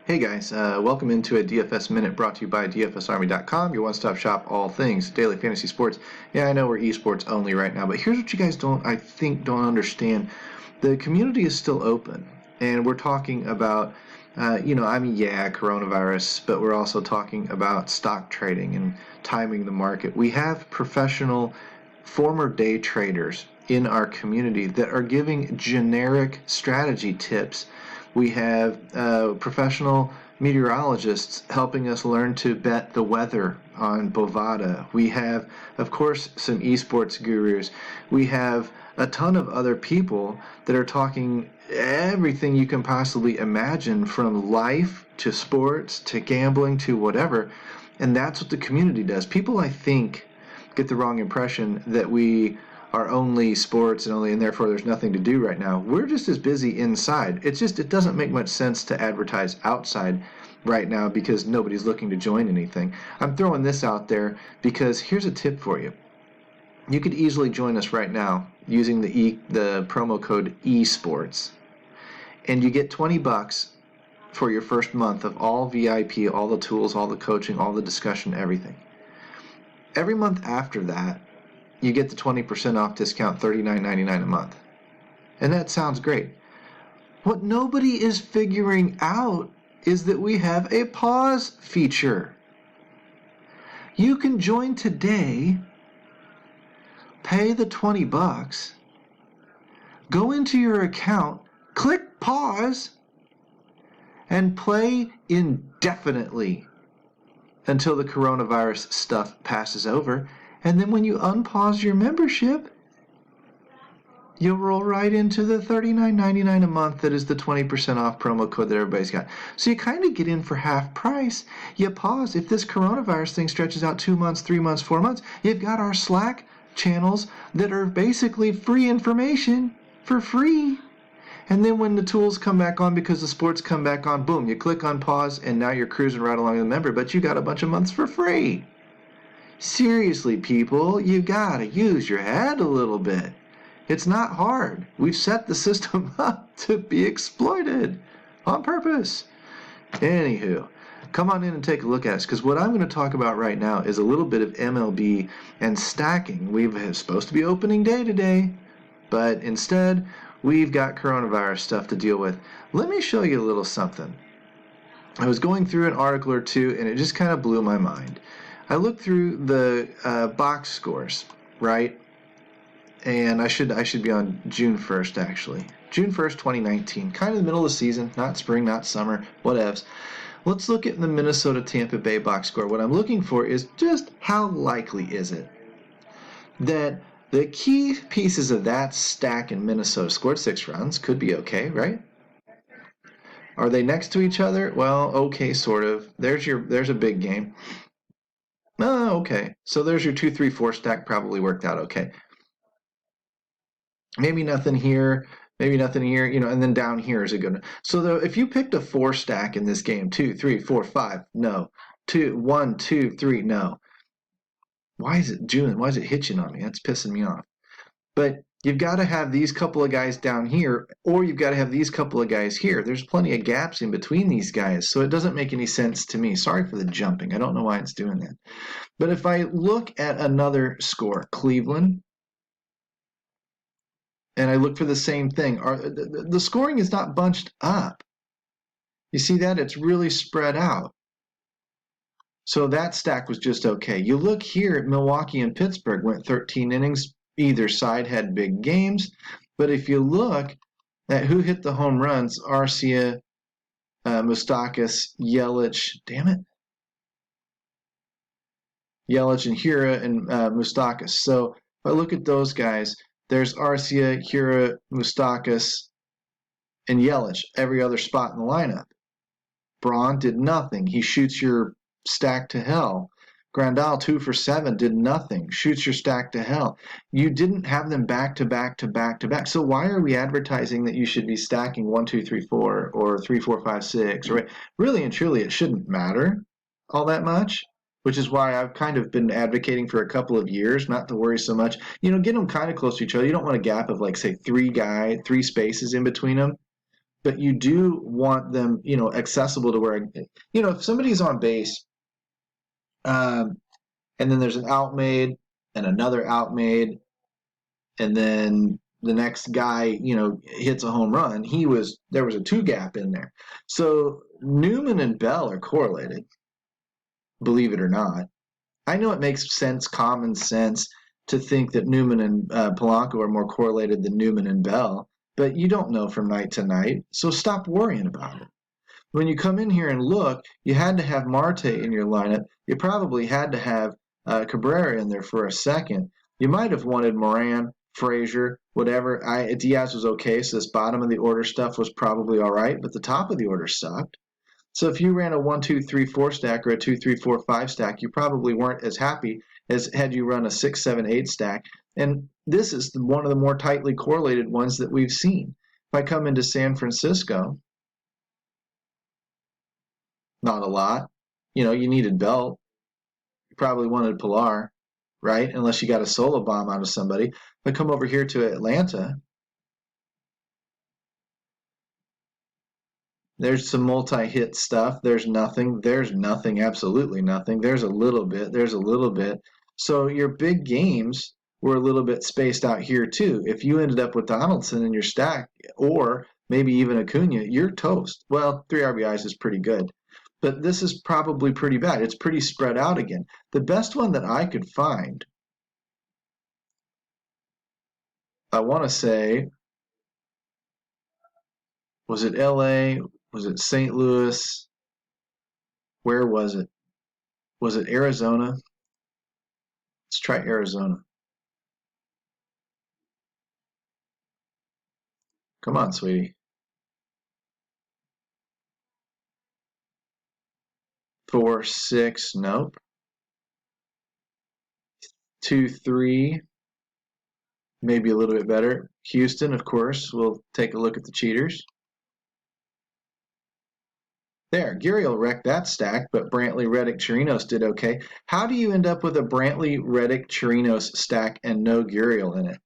Hey guys, welcome into a DFS Minute brought to you by DFSArmy.com, your one-stop shop, all things daily fantasy sports. Yeah, I know we're esports only right now, but here's what you guys don't understand. The community is still open, and we're talking about, coronavirus, but we're also talking about stock trading and timing the market. We have professional former day traders in our community that are giving generic strategy tips. We have professional meteorologists helping us learn to bet the weather on Bovada. We have, of course, some esports gurus. We have a ton of other people that are talking everything you can possibly imagine, from life to sports to gambling to whatever. And that's what the community does. People, I think, get the wrong impression that we are only sports and therefore there's nothing to do right now. We're just as busy inside. It doesn't make much sense to advertise outside right now because nobody's looking to join anything. I'm throwing this out there because here's a tip for you. You could easily join us right now using the promo code esports, and you get $20 for your first month of all VIP, all the tools, all the coaching, all the discussion, everything. Every month after that, you get the 20% off discount, $39.99 a month. And that sounds great. What nobody is figuring out is that we have a pause feature. You can join today, pay the $20, go into your account, click pause, and play indefinitely until the coronavirus stuff passes over. And then when you unpause your membership, you'll roll right into the $39.99 a month that is the 20% off promo code that everybody's got. So you kind of get in for half price. You pause. If this coronavirus thing stretches out 2 months, 3 months, 4 months, you've got our Slack channels that are basically free information for free. And then when the tools come back on because the sports come back on, boom, you click on pause, and now you're cruising right along with the member, but you got a bunch of months for free. Seriously, people, you gotta use your head a little bit. It's not hard. We've set the system up to be exploited on purpose. Anywho, come on in and take a look at us, because what I'm going to talk about right now is a little bit of MLB and stacking. We're supposed to be opening day today, but instead, we've got coronavirus stuff to deal with. Let me show you a little something. I was going through an article or two, and it just kind of blew my mind. I looked through the box scores, right? And I should be on June 1st, actually. June 1st, 2019. Kind of the middle of the season, not spring, not summer, whatevs. Let's look at the Minnesota-Tampa Bay box score. What I'm looking for is just how likely is it that the key pieces of that stack in Minnesota scored 6 runs. Could be okay, right? Are they next to each other? Well, okay, sort of. There's a big game. Oh, okay. So there's your 2, 3, 4 stack. Probably worked out okay. Maybe nothing here, and then down here is a good one. So if you picked a 4 stack in this game, 2, 3, 4, 5, no. 1, 2, 3, no. Why is it hitching on me? That's pissing me off. But you've got to have these couple of guys down here, or you've got to have these couple of guys here. There's plenty of gaps in between these guys, so it doesn't make any sense to me. Sorry for the jumping. I don't know why it's doing that. But if I look at another score, Cleveland, and I look for the same thing, the scoring is not bunched up. You see that? It's really spread out. So that stack was just okay. You look here at Milwaukee and Pittsburgh, went 13 innings. Either side had big games. But if you look at who hit the home runs, Arcia, Moustakas, Yelich, Yelich and Hira and Moustakas. So if I look at those guys, there's Arcia, Hira, Moustakas, and Yelich, every other spot in the lineup. Braun did nothing. He shoots your stack to hell. Grandal, 2 for 7, did nothing. Shoots your stack to hell. You didn't have them back to back to back to back. So why are we advertising that you should be stacking 1, 2, 3, 4 or 3, 4, 5, 6? Or really and truly, it shouldn't matter all that much, which is why I've kind of been advocating for a couple of years not to worry so much. Get them kind of close to each other. You don't want a gap of, like, say, 3 spaces in between them. but you do want them, accessible to where, if somebody's on base, um, and then there's an out made and another out made, and then the next guy, hits a home run, there was a two gap in there. So Newman and Bell are correlated, believe it or not. I know it makes sense, common sense, to think that Newman and Polanco are more correlated than Newman and Bell, but you don't know from night to night, so stop worrying about it. When you come in here and look, you had to have Marte in your lineup. You probably had to have Cabrera in there for a second. You might have wanted Moran, Frazier, whatever. Diaz was okay, so this bottom of the order stuff was probably all right, but the top of the order sucked. So if you ran a 1, 2, 3, 4 stack or a 2, 3, 4, 5 stack, you probably weren't as happy as had you run a 6, 7, 8 stack. And this is one of the more tightly correlated ones that we've seen. If I come into San Francisco, not a lot. You needed Belt. You probably wanted Pilar, right? Unless you got a solo bomb out of somebody. But come over here to Atlanta. There's some multi-hit stuff. There's nothing. There's nothing. Absolutely nothing. There's a little bit. There's a little bit. So your big games were a little bit spaced out here too. If you ended up with Donaldson in your stack, or maybe even Acuna, you're toast. Well, 3 RBIs is pretty good. But this is probably pretty bad. It's pretty spread out again. The best one that I could find, I want to say, was it LA? Was it St. Louis? Where was it? Was it Arizona? Let's try Arizona. Come on, sweetie. 4, 6, nope. 2, 3, maybe a little bit better. Houston, of course. We'll take a look at the cheaters. There, Gurriel wrecked that stack, but Brantley, Reddick, Chirinos did okay. How do you end up with a Brantley, Reddick, Chirinos stack and no Gurriel in it?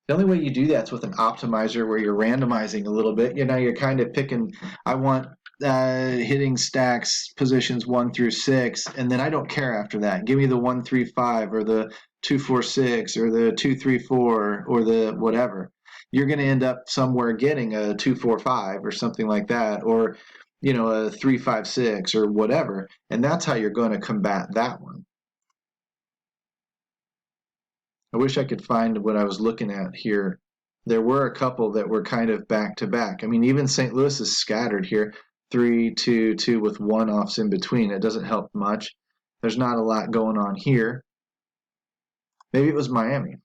The only way you do that's with an optimizer where you're randomizing a little bit. You're kind of picking, I want hitting stacks positions 1 through 6, and then I don't care after that. Give me the 1, 3, 5 or the 2, 4, 6 or the 2, 3, 4 or the whatever. You're going to end up somewhere getting a 2, 4, 5 or something like that, or a 3, 5, 6 or whatever, and that's how you're going to combat that one. I wish I could find what I was looking at here. There were a couple that were kind of back to back. I mean, even St. Louis is scattered here. 3, 2, 2 with 1 offs in between. It doesn't help much. There's not a lot going on here. Maybe it was Miami.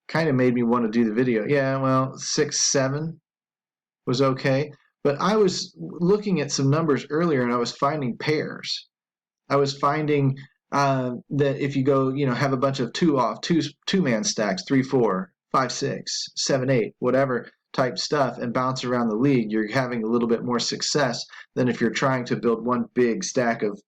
Kind of made me want to do the video. Yeah, well, 6, 7 was okay. But I was looking at some numbers earlier and I was finding pairs. I was finding that if you go, have a bunch of two-man stacks, 3, 4, 5, 6, 7, 8, whatever type stuff, and bounce around the league, you're having a little bit more success than if you're trying to build one big stack of,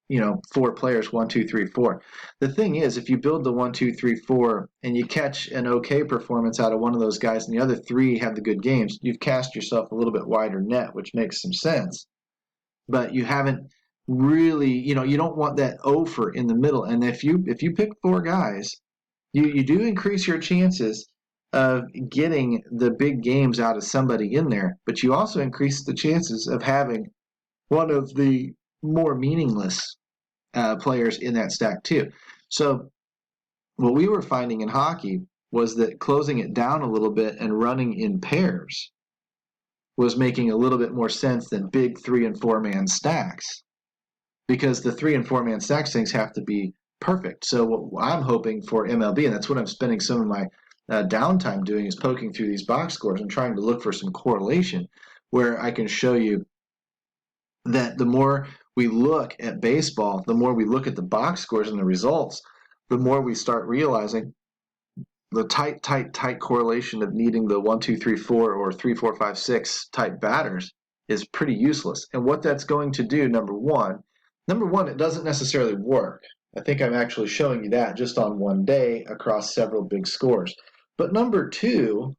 4 players, 1, 2, 3, 4. The thing is, if you build the 1, 2, 3, 4, and you catch an okay performance out of one of those guys, and the other 3 have the good games, you've cast yourself a little bit wider net, which makes some sense. But you haven't really, you don't want that offer in the middle. And if you pick 4 guys, you do increase your chances of getting the big games out of somebody in there, but you also increase the chances of having one of the more meaningless players in that stack too. So what we were finding in hockey was that closing it down a little bit and running in pairs was making a little bit more sense than big 3 and 4 man stacks, because the 3 and 4 man stacks things have to be perfect. So what I'm hoping for MLB, and that's what I'm spending some of my downtime doing, is poking through these box scores and trying to look for some correlation where I can show you that the more we look at baseball, the more we look at the box scores and the results, the more we start realizing the tight correlation of needing the 1, 2, 3, 4 or 3, 4, 5, 6 type batters is pretty useless. And what that's going to do, number one, it doesn't necessarily work. I think I'm actually showing you that just on one day across several big scores. But number two,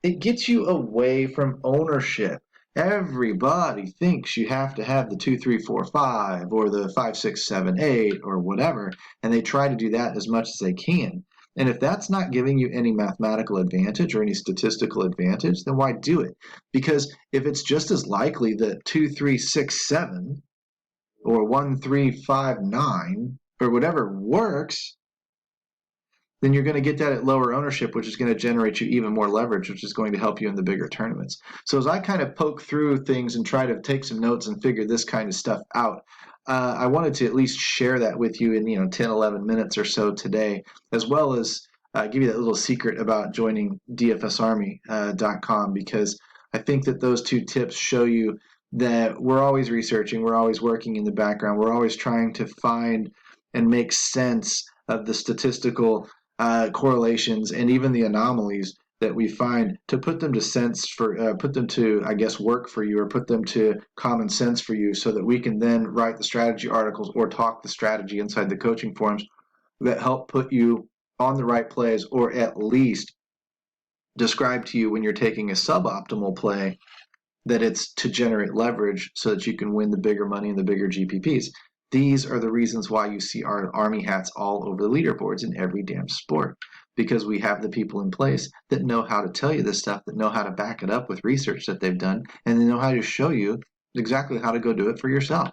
It gets you away from ownership. Everybody thinks you have to have the 2, 3, 4, 5 or the 5, 6, 7, 8 or whatever, and they try to do that as much as they can. And if that's not giving you any mathematical advantage or any statistical advantage, then why do it? Because if it's just as likely that 2, 3, 6, 7 or 1, 3, 5, 9 or whatever works, then you're going to get that at lower ownership, which is going to generate you even more leverage, which is going to help you in the bigger tournaments. So as I kind of poke through things and try to take some notes and figure this kind of stuff out, I wanted to at least share that with you in 10, 11 minutes or so today, as well as give you that little secret about joining DFSArmy.com, because I think that those two tips show you that we're always researching, we're always working in the background, we're always trying to find and make sense of the statistical correlations and even the anomalies that we find, to put them to sense for put them to, I guess, work for you, or put them to common sense for you, so that we can then write the strategy articles or talk the strategy inside the coaching forums that help put you on the right plays, or at least describe to you when you're taking a suboptimal play that it's to generate leverage so that you can win the bigger money and the bigger GPPs. These are the reasons why you see our Army hats all over the leaderboards in every damn sport, because we have the people in place that know how to tell you this stuff, that know how to back it up with research that they've done, and they know how to show you exactly how to go do it for yourself.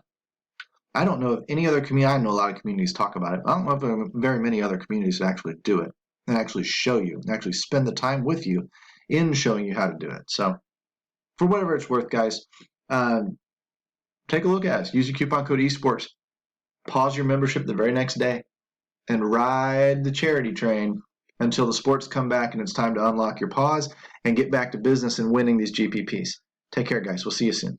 I don't know if any other community, I know a lot of communities talk about it. I don't know if there are very many other communities that actually do it and actually show you and actually spend the time with you in showing you how to do it. So for whatever it's worth, guys, take a look at us. Use your coupon code esports. Pause your membership the very next day and ride the charity train until the sports come back and it's time to unlock your pause and get back to business and winning these GPPs. Take care, guys. We'll see you soon.